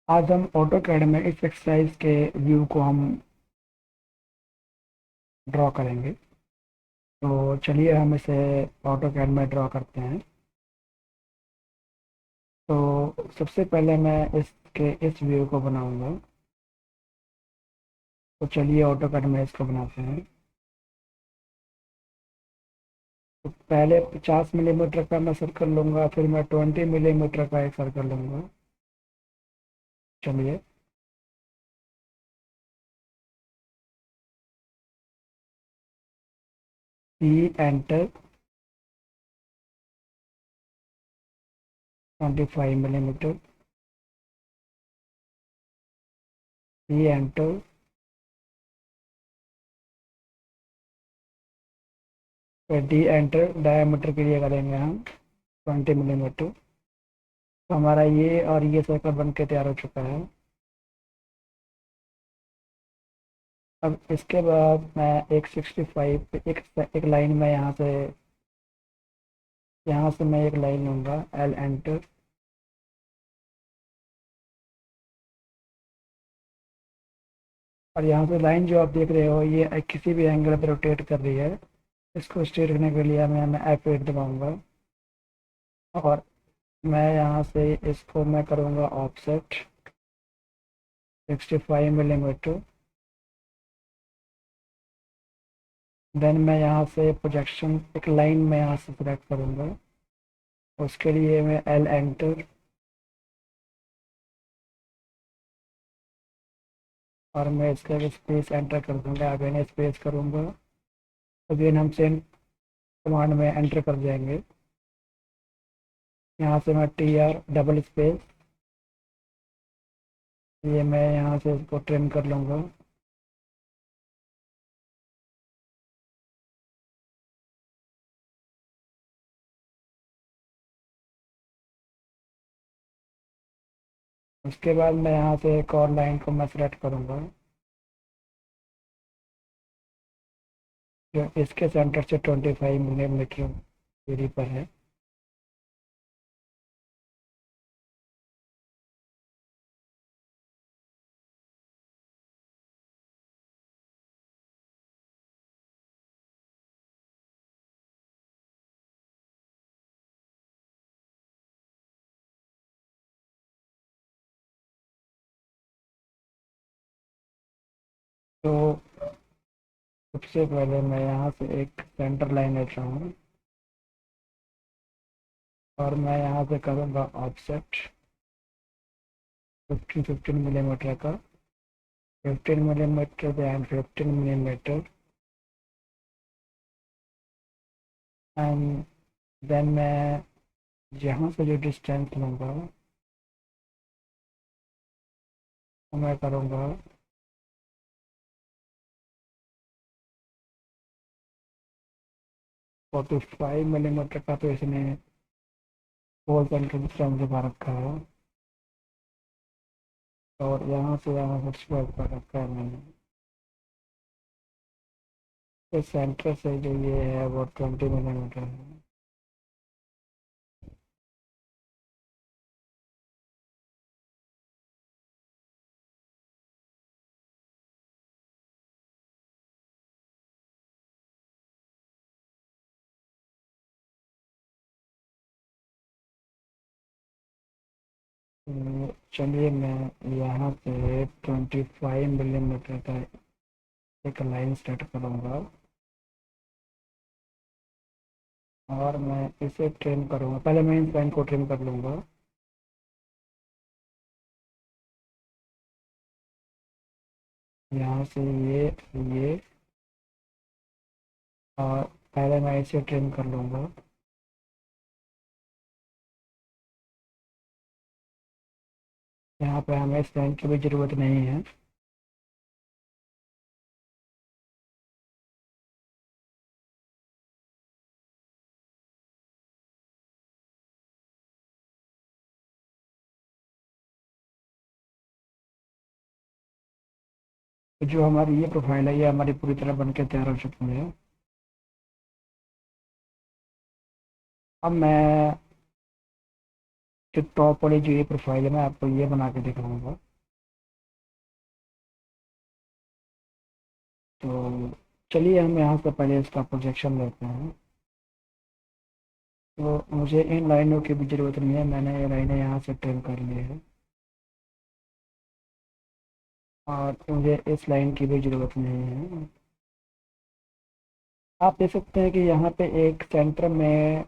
आज हम ऑटोकैड में इस एक्सरसाइज के व्यू को हम ड्रॉ करेंगे। तो चलिए हम इसे ऑटोकैड में ड्रॉ करते हैं। तो सबसे पहले मैं इसके इस व्यू को बनाऊंगा। तो चलिए ऑटोकैड में इसको बनाते हैं। तो पहले 50 मिलीमीटर का मैं सर्कल लूँगा, फिर मैं 20 मिलीमीटर का एक सर्कल लूँगा। चलिए। ई एंटर 25 मिलीमीटर। ई एंटर। फिर डी एंटर डायमीटर के लिए करेंगे हम 20 मिलीमीटर। तो हमारा ये और ये सर्कल बन के तैयार हो चुका है। अब इसके बाद मैं एक 65 एक लाइन में यहाँ से मैं एक लाइन लूँगा, एल एंटर। और यहाँ से लाइन जो आप देख रहे हो ये किसी भी एंगल पर रोटेट कर रही है। इसको स्ट्रेट करने के लिए मैं F8 दबाऊंगा। और मैं यहाँ से इसको मैं करूँगा ऑफसेट 65 मिलीमीटर। देन मैं यहाँ से प्रोजेक्शन एक लाइन में यहाँ से सिलेक्ट करूँगा। उसके लिए मैं एल एंटर। और मैं इसका स्पेस एंटर कर दूंगा, अगेन स्पेस करूँगा। अगेन हम सेम कमांड में एंटर कर जाएंगे। यहाँ से मैं TR डबल स्पेस, ये मैं यहाँ से इसको ट्रिम कर लूँगा। उसके बाद मैं यहाँ से एक और लाइन को मैं सेलेक्ट करूँगा जो इसके सेंटर से 25 मिलीमीटर दूरी पर है। तो सबसे पहले मैं यहाँ से एक सेंटर लाइन लेता हूँ और मैं यहाँ से करूँगा ऑफसेट 15 मिलीमीटर का, 15 millimetre and 15 millimetre. And then मैं यहाँ से जो डिस्टेंस लूँगा वो मैं करूँगा 45 मिलीमीटर का। तो इसने होल सेंटर डिस्टेंस दिखा रखा है और यहाँ से यहाँ सब्सक्राइब कर रखा है मैंने। तो सेंटर से जो ये है वो 20 मिलीमीटर है। चलिए मैं यहाँ से 25 मिलीमीटर का एक लाइन सेट करूँगा और मैं इसे ट्रिम करूँगा। पहले मैं इस लाइन को ट्रिम कर लूँगा। यहाँ से ये और पहले मैं इसे ट्रिम कर लूँगा। यहाँ पे हमें इस लाइन की भी ज़रूरत नहीं है। तो जो हमारी ये प्रोफाइल है ये हमारी पूरी तरह बन के तैयार हो चुकी है। अब मैं जो टॉप वाली जो ये प्रोफाइल है मैं आपको ये बना के दिखाऊंगा। तो चलिए हम यहाँ से पहले इसका प्रोजेक्शन लेते हैं। तो मुझे इन लाइनों की भी ज़रूरत नहीं है, मैंने ये लाइनें यहाँ से ट्रिम कर ली है और मुझे इस लाइन की भी ज़रूरत नहीं है। आप देख सकते हैं कि यहाँ पे एक सेंटर में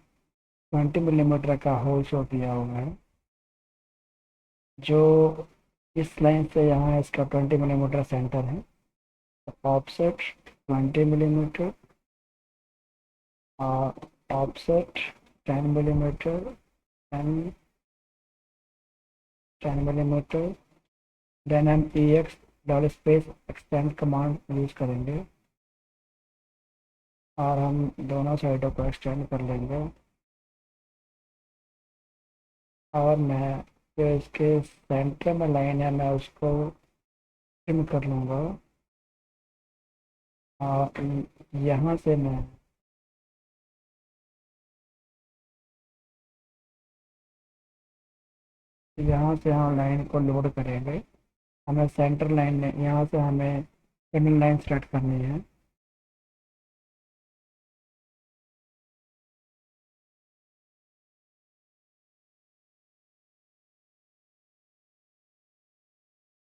20 मिलीमीटर का होल शो किया हुआ है, जो इस लाइन से यहाँ इसका 20 मिलीमीटर सेंटर है। ऑफसेट 20 मिलीमीटर और ऑफसेट 10 मिलीमीटर, 10 मिलीमीटर। देन हम EX dollar space extend command use करेंगे और हम दोनों साइडों को एक्सटेंड कर लेंगे। और मैं जो इसके सेंटर में लाइन है मैं उसको ट्रिम कर लूँगा और यहाँ से मैं यहाँ से हम लाइन को लोड करेंगे। हमें सेंटर लाइन यहाँ से हमें मिडल लाइन सेट करनी है।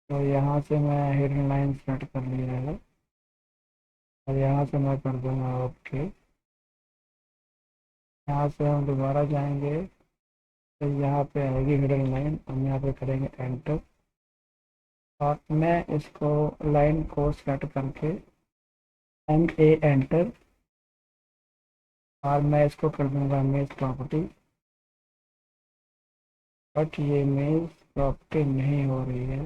तो यहाँ से मैं हिडन लाइन सेट कर लिया है और यहाँ से मैं कर दूँगा ओके। यहाँ से हम दोबारा जाएंगे तो यहाँ पे आएगी हिडन लाइन, हम यहाँ पे करेंगे एंटर और मैं इसको लाइन को सेट करके MA एंटर और मैं इसको कर दूँगा इमेज प्रॉपर्टी। बट ये इमेज प्रॉपर्टी नहीं हो रही है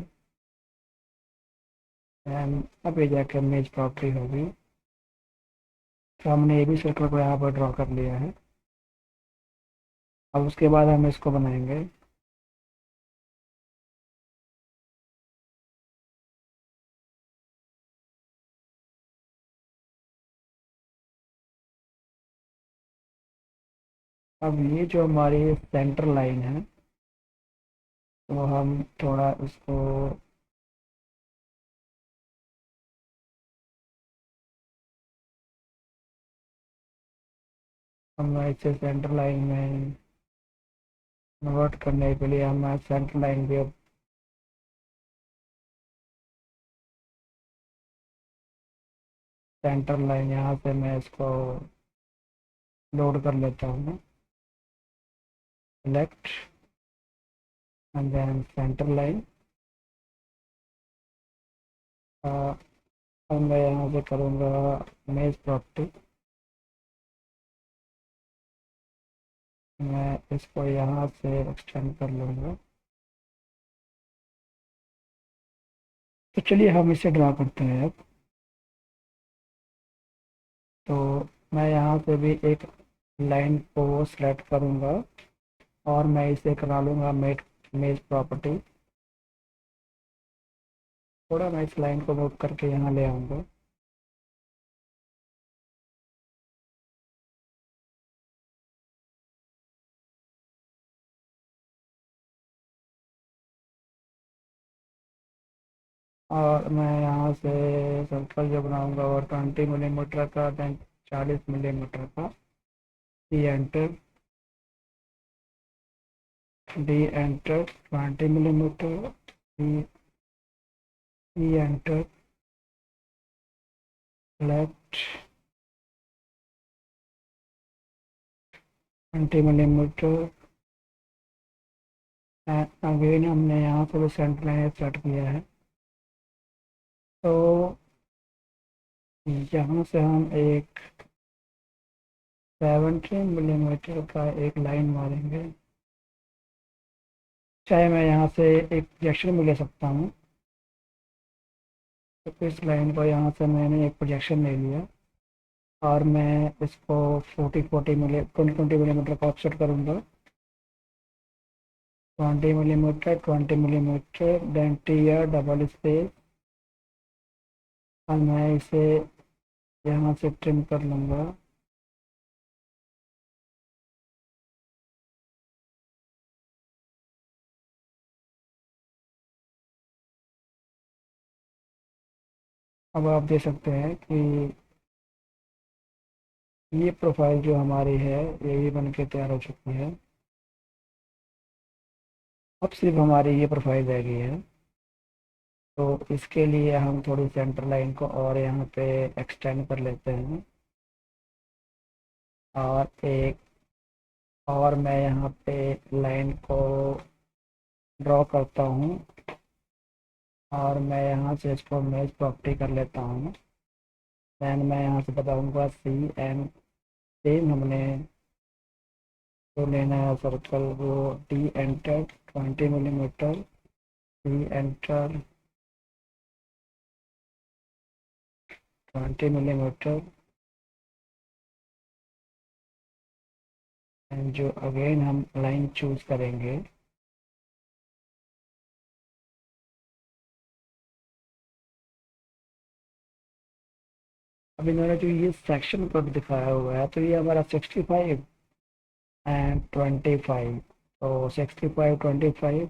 एंड अभी जाके इमेज प्रॉपर्टी होगी। तो हमने ये भी सर्कल को यहाँ पर ड्रॉ कर लिया है। अब उसके बाद हम इसको बनाएंगे। अब ये जो हमारी सेंटर लाइन है तो हम थोड़ा इसको हम इसे सेंटर लाइन में कन्वर्ट करने के लिए हम सेंटर लाइन भी सेंटर लाइन यहाँ से मैं इसको लोड कर लेता हूँ। Select and then centre line. अब मैं यहाँ से करूँगा इमेज प्रॉपर्टी। मैं इसको यहाँ से एक्सटेंड कर लूँगा। तो चलिए हम इसे ड्रा करते हैं अब। तो मैं यहाँ से भी एक लाइन को सेलेक्ट करूँगा और मैं इसे करा लूँगा मेट इमेज प्रॉपर्टी। थोड़ा मैं इस लाइन को मूव करके यहाँ ले आऊँगा। और मैं यहाँ से सर्कल जो बनाऊँगा और 20 मिलीमीटर का देन 40 मिलीमीटर का। D enter, D enter 20 millimetre, D D enter, left 20 millimetre. Again हमने यहाँ से भी सेंटर लाइन सेट किया है। तो यहाँ से हम एक 70 मिलीमीटर का एक लाइन मारेंगे। चाहे मैं यहाँ से एक प्रोजेक्शन भी ले सकता हूँ। तो इस लाइन को यहाँ से मैंने एक प्रोजेक्शन ले लिया और मैं इसको 20 मिलीमीटर का ऑफसेट करूँगा। 20 millimetre, 20 millimetre, then tier double space और मैं इसे यहाँ से ट्रिम कर लूँगा। अब आप देख सकते हैं कि ये प्रोफाइल जो हमारी है ये भी बन के तैयार हो चुकी है। अब सिर्फ हमारी ये प्रोफाइल रह गई है। तो इसके लिए हम थोड़ी सेंटर लाइन को और यहाँ पे एक्सटेंड कर लेते हैं, और एक और मैं यहाँ पे लाइन को ड्रॉ करता हूँ, और मैं यहाँ से इसको मैच प्रॉपर्टी कर लेता हूँ। दैन मैं यहाँ से बताऊँगा सी एंड सेम हमने जो लेना है सर्कल वो D enter 20 millimetre, D enter 20 millimetre, and जो अगेन हम लाइन चूज करेंगे अब इन्होंने जो ये सेक्शन कट दिखाया हुआ है तो ये हमारा 65 एंड 25, तो 65 25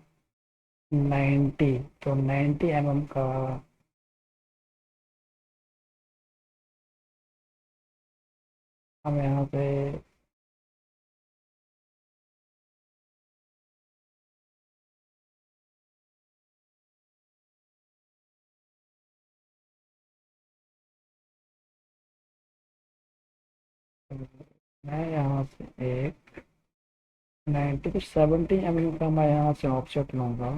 90, तो 90 mm का हम यहाँ पे मैं यहाँ से एक 90 to 70 mm का मैं यहाँ से ऑफसेट लूँगा,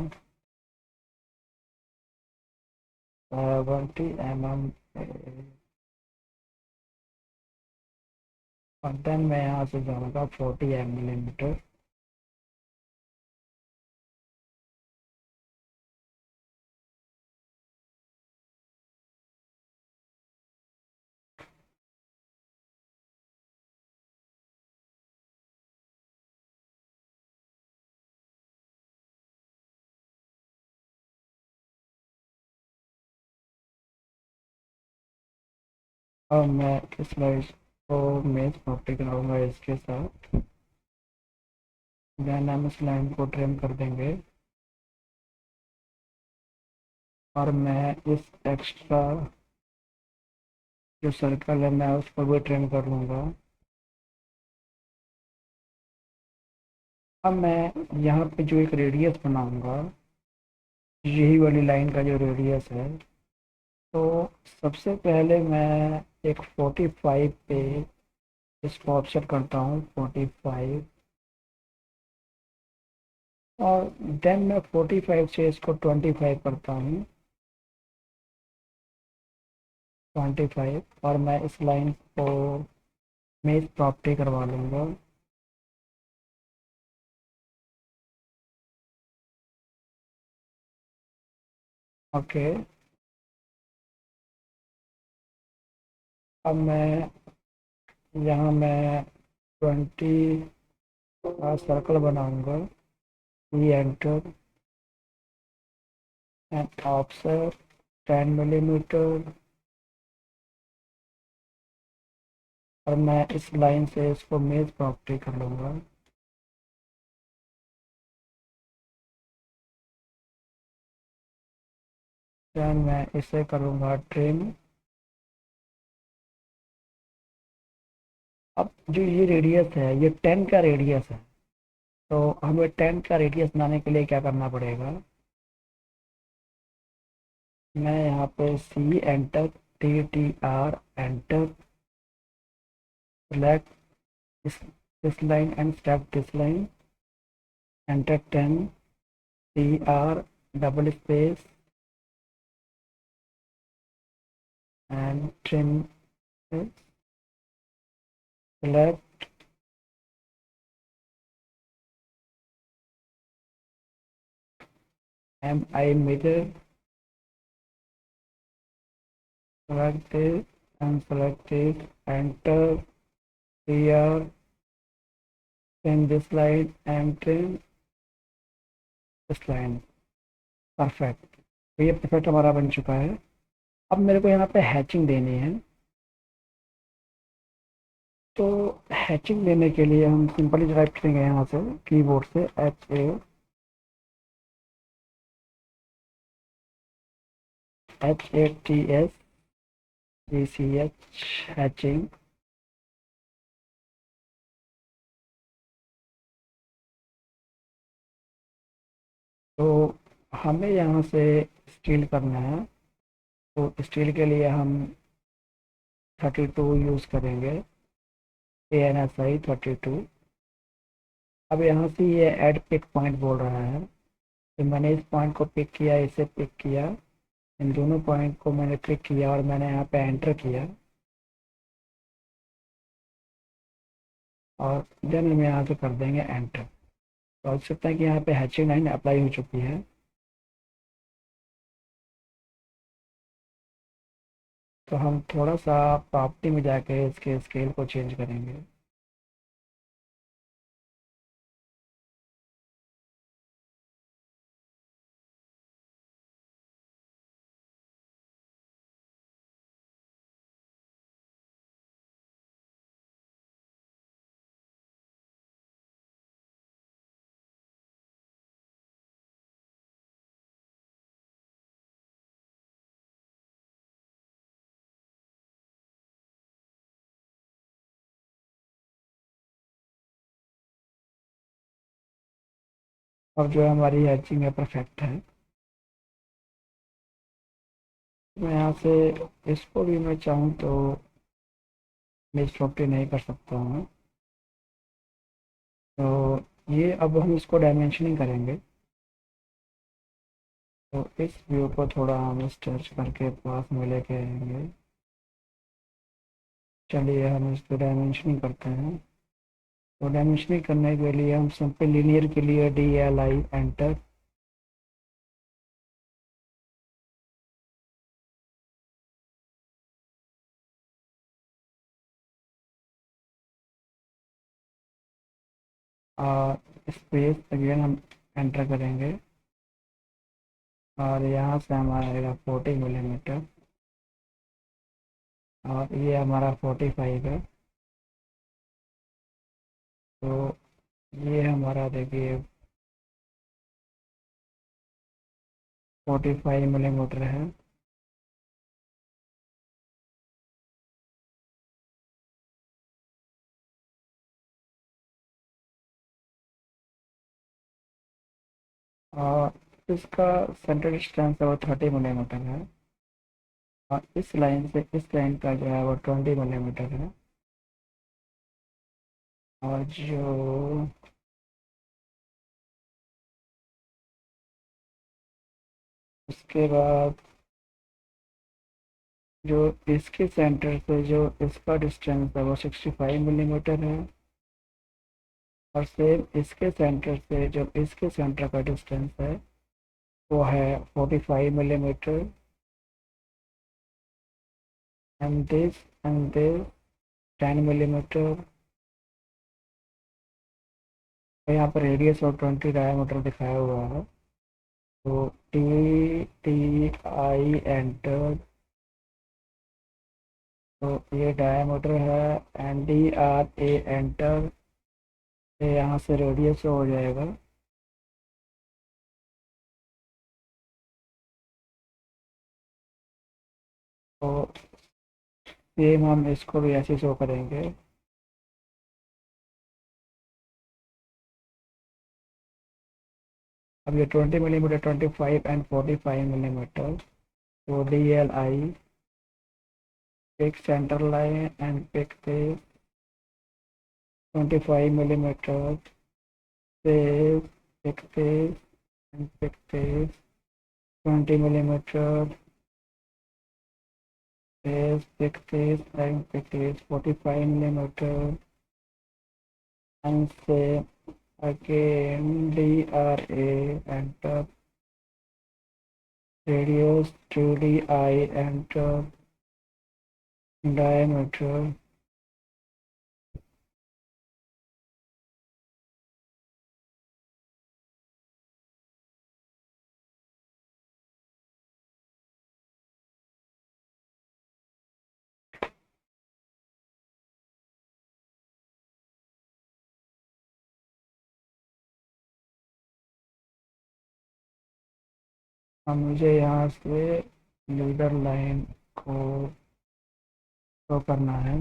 70 mm, और देन मैं यहाँ से जाऊँगा 40 मिलीमीटर। और मैं इस स्लाइड को मेज कॉपी कराऊंगा इसके साथ, देन हम इस लाइन को ट्रिम कर देंगे, और मैं इस एक्स्ट्रा जो सर्कल है मैं उसको भी ट्रिम कर लूँगा। अब मैं यहाँ पे जो एक रेडियस बनाऊँगा, यही वाली लाइन का जो रेडियस है, तो सबसे पहले मैं एक 45 पे इसको ऑफसेट करता हूँ, 45, और देन मैं 45 से इसको 25 करता हूँ, 25, और मैं इस लाइन को मेज प्रॉपर्टी करवा लूँगा। ओके, अब मैं यहाँ मैं 20 का सर्कल बनाऊँगा, ई एंटर एंड ऑफसेट 10 मिलीमीटर, और मैं इस लाइन से इसको मेज प्रॉपर्टी कर लूँगा। देन मैं इसे करूँगा ट्रिम। अब जो ये रेडियस है ये 10 का रेडियस है, तो हमें 10 का रेडियस बनाने के लिए क्या करना पड़ेगा, मैं यहाँ पे C enter T T R enter, select this line and step this line, enter 10, CR, double space, and trim this, select MI mirror, select this and select it, enter CR, trim this line and trim this line, perfect. तो ये perfect हमारा बन चुका है। अब मेरे को यहाँ पे हैचिंग देनी है, तो हैचिंग देने के लिए हम सिंपली टाइप करेंगे यहाँ से कीबोर्ड से HATS GCH हैचिंग। तो हमें यहाँ से स्टील करना है, तो स्टील के लिए हम 32 यूज़ करेंगे, ANSI 32। अब यहाँ से ये ऐड पिक पॉइंट बोल रहा है, तो मैंने इस पॉइंट को पिक किया, इसे पिक किया, इन दोनों पॉइंट को मैंने क्लिक किया और मैंने यहाँ पे एंटर किया, और देन हम यहाँ से कर देंगे एंटर। तो देख सकते हैं कि यहाँ पे हैचिंग लाइन अप्लाई हो चुकी है। तो हम थोड़ा सा प्रॉपर्टी में जाके इसके स्केल को चेंज करेंगे। अब जो हमारी हैचिंग है परफेक्ट है। मैं यहाँ से इसको भी मैं चाहूँ तो मिस प्रॉपर्टी नहीं कर सकता हूँ। तो ये अब हम इसको डायमेंशनिंग करेंगे। तो इस व्यू को थोड़ा हम स्ट्रेच करके पास में लेके आएंगे। चलिए हम इसको डायमेंशनिंग करते हैं। तो डायमेंशनिंग करने के लिए हम सिंपल लीनियर के लिए DLI एंटर। और स्पेस अगेन हम एंटर करेंगे, और यहाँ से हमारा आएगा 40 मिलीमीटर, और ये हमारा 45 है। तो ये हमारा देखिए 45 मिलीमीटर है। और इसका सेंटर डिस्टेंस है वो 30 मिलीमीटर है, और इस लाइन से इस लाइन का जो है वो 20 मिलीमीटर है। और जो उसके बाद जो इसके सेंटर से जो इसका डिस्टेंस है वो 65 मिलीमीटर है, और सेम इसके सेंटर से जो इसके सेंटर का डिस्टेंस है वो है 45 मिलीमीटर। And this 10 millimetre. यहाँ पर रेडियस और 20 डायमीटर दिखाया हुआ है। तो TTI एंटर। तो ये डायमीटर है, NDRA एंटर। ये यहाँ से रेडियस हो जाएगा। तो सेम हम इसको भी ऐसे शो करेंगे। अब ये 20 मिलीमीटर, 25 एंड 45 मिलीमीटर। तो DLI pick center line and pick the 25 millimetre, save, pick this and pick this 20 millimetre, save, pick this and pick this 45 millimetre, and save again DRA enter, radius 2DI enter, diameter। अब मुझे यहाँ से leader line को show करना है।